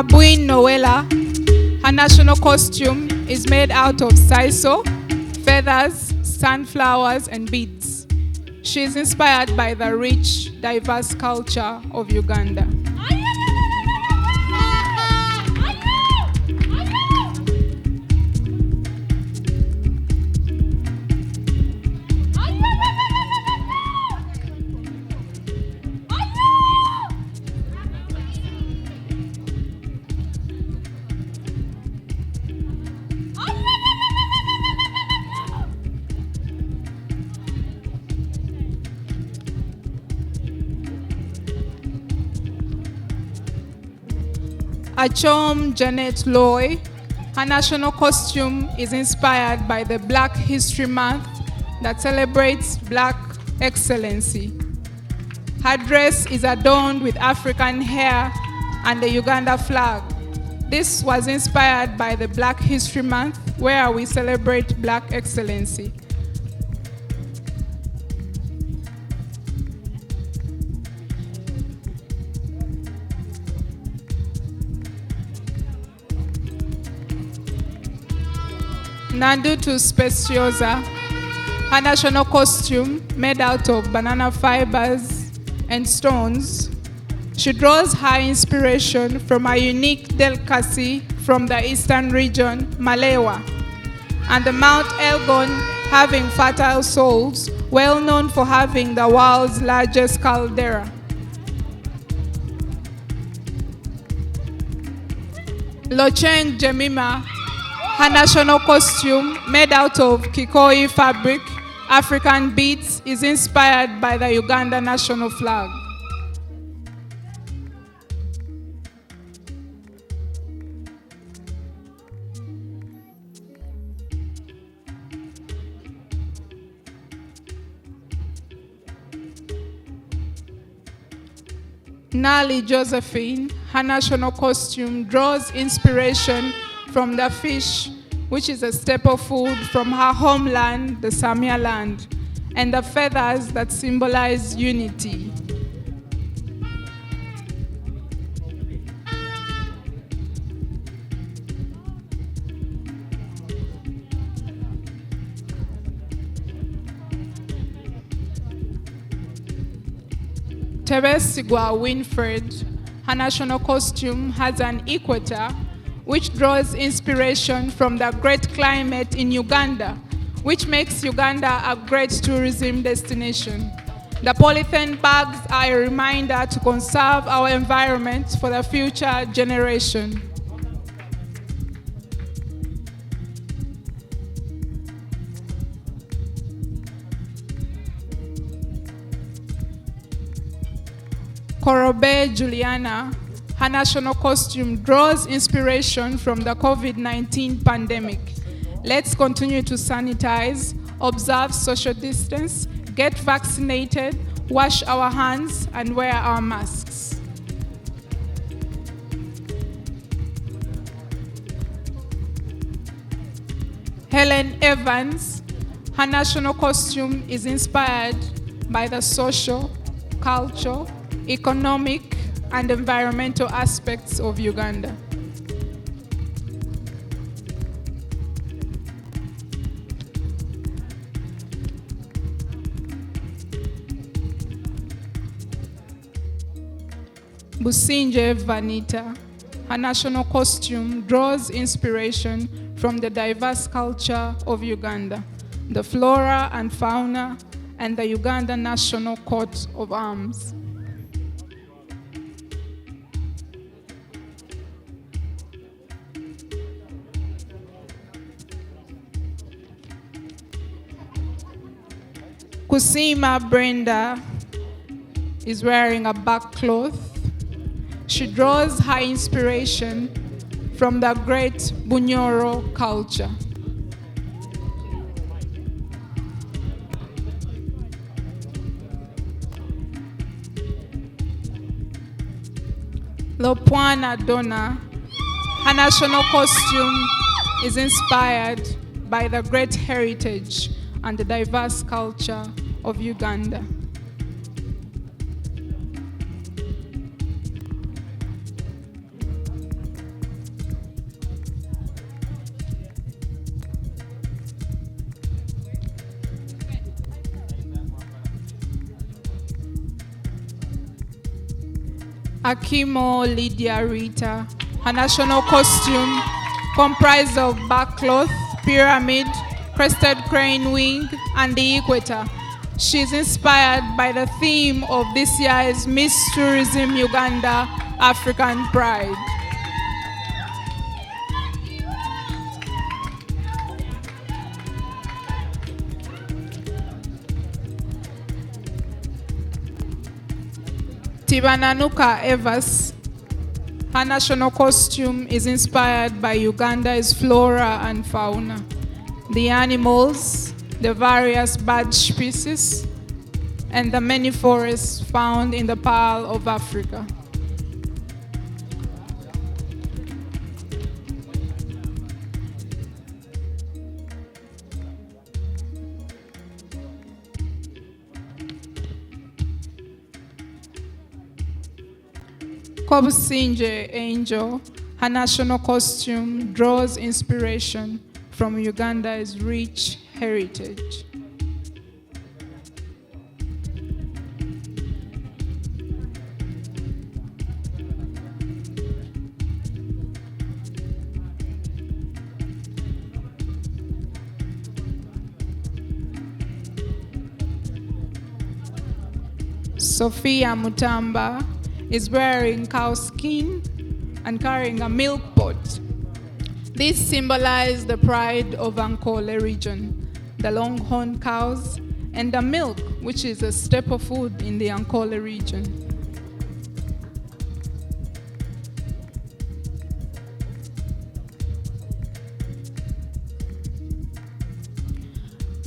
Nabuin Noella, her national costume is made out of sisal, feathers, sunflowers, and beads. She is inspired by the rich, diverse culture of Uganda. Achom Janet Loy, her national costume is inspired by the Black History Month that celebrates Black excellency. Her dress is adorned with African hair and the Uganda flag. This was inspired by the Black History Month, where we celebrate Black excellency. Nandutu Speciosa, her national costume made out of banana fibers and stones. She draws her inspiration from a unique delicacy from the eastern region, Malewa, and the Mount Elgon having fertile soils, well known for having the world's largest caldera. Locheng Jemima, her national costume, made out of Kikoi fabric, African beads, is inspired by the Uganda national flag. Nali Josephine, her national costume, draws inspiration from the fish, which is a staple food from her homeland, the Samia land, and the feathers that symbolize unity. Tebesigwa Winfred, her national costume has an equator, which draws inspiration from the great climate in Uganda, which makes Uganda a great tourism destination. The polythene bags are a reminder to conserve our environment for the future generation. Korobe Juliana, her national costume draws inspiration from the COVID-19 pandemic. Let's continue to sanitize, observe social distance, get vaccinated, wash our hands, and wear our masks. Helen Evans, her national costume is inspired by the social, cultural, economic, and environmental aspects of Uganda. Businje Vanita, her national costume draws inspiration from the diverse culture of Uganda, the flora and fauna, and the Uganda National Coat of Arms. Kusima Brenda is wearing a back cloth. She draws her inspiration from the great Bunyoro culture. Lopwana Donna, her national costume is inspired by the great heritage and the diverse culture of Uganda. Akimo Lydia Rita. Her national costume comprised of backcloth, pyramid, crested crane wing, and the equator. She's inspired by the theme of this year's Miss Tourism Uganda African Pride. Tibananuka Evans. Her national costume is inspired by Uganda's flora and fauna, the animals, the various bird species, and the many forests found in the Pearl of Africa. Kobusinje Angel, her national costume draws inspiration from Uganda's rich heritage. Sophia Mutamba is wearing cow skin and carrying a milk pot. This symbolizes the pride of Ankole region, the longhorn cows, and the milk, which is a staple food in the Ankole region.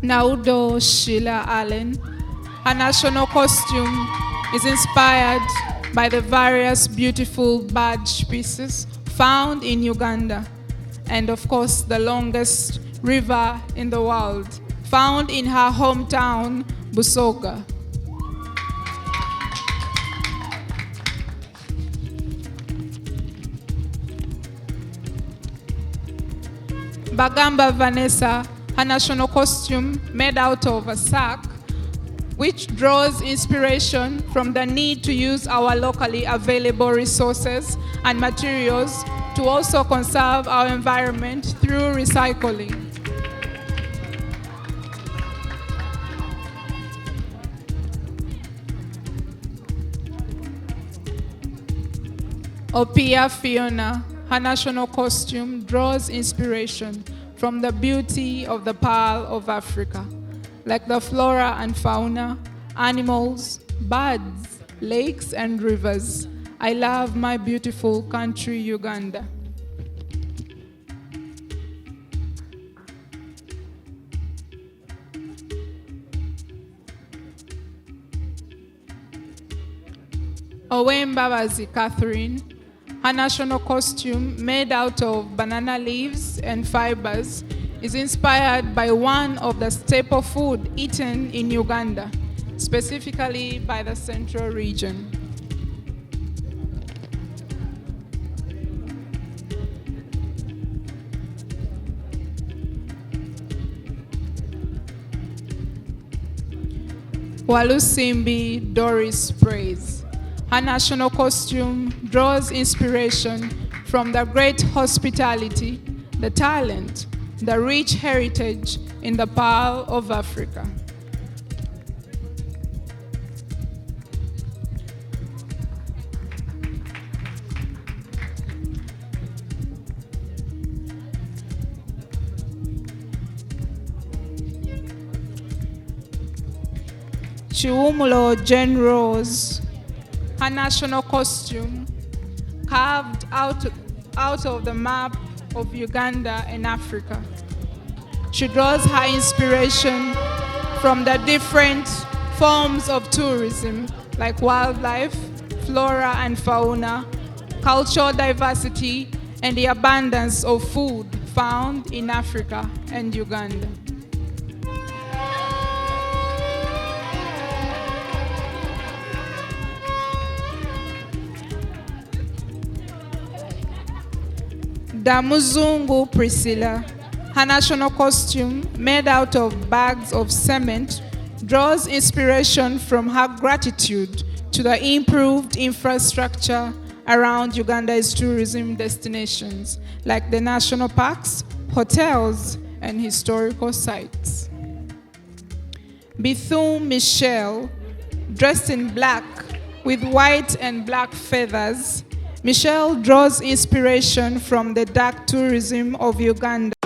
Naudo Sheila Allen, her national costume is inspired by the various beautiful bird species found in Uganda, and of course the longest river in the world, found in her hometown, Busoga. Bagamba Vanessa, her national costume made out of a sack, which draws inspiration from the need to use our locally available resources and materials to also conserve our environment through recycling. Opia Fiona, her national costume draws inspiration from the beauty of the Pearl of Africa, like the flora and fauna, animals, birds, lakes, and rivers. I love my beautiful country, Uganda. Owembabazi Catherine, her national costume made out of banana leaves and fibers is inspired by one of the staple food eaten in Uganda, specifically by the Central region. Walusimbi Doris Praise. Her national costume draws inspiration from the great hospitality, the talent, the rich heritage in the Pearl of Africa. Chiwumulo Jane Rose, her national costume carved out of the map of Uganda and Africa. She draws her inspiration from the different forms of tourism, like wildlife, flora and fauna, cultural diversity, and the abundance of food found in Africa and Uganda. Damuzungu Priscilla, her national costume made out of bags of cement, draws inspiration from her gratitude to the improved infrastructure around Uganda's tourism destinations, like the national parks, hotels, and historical sites. Bethune Michelle, dressed in black with white and black feathers, Michelle draws inspiration from the dark tourism of Uganda.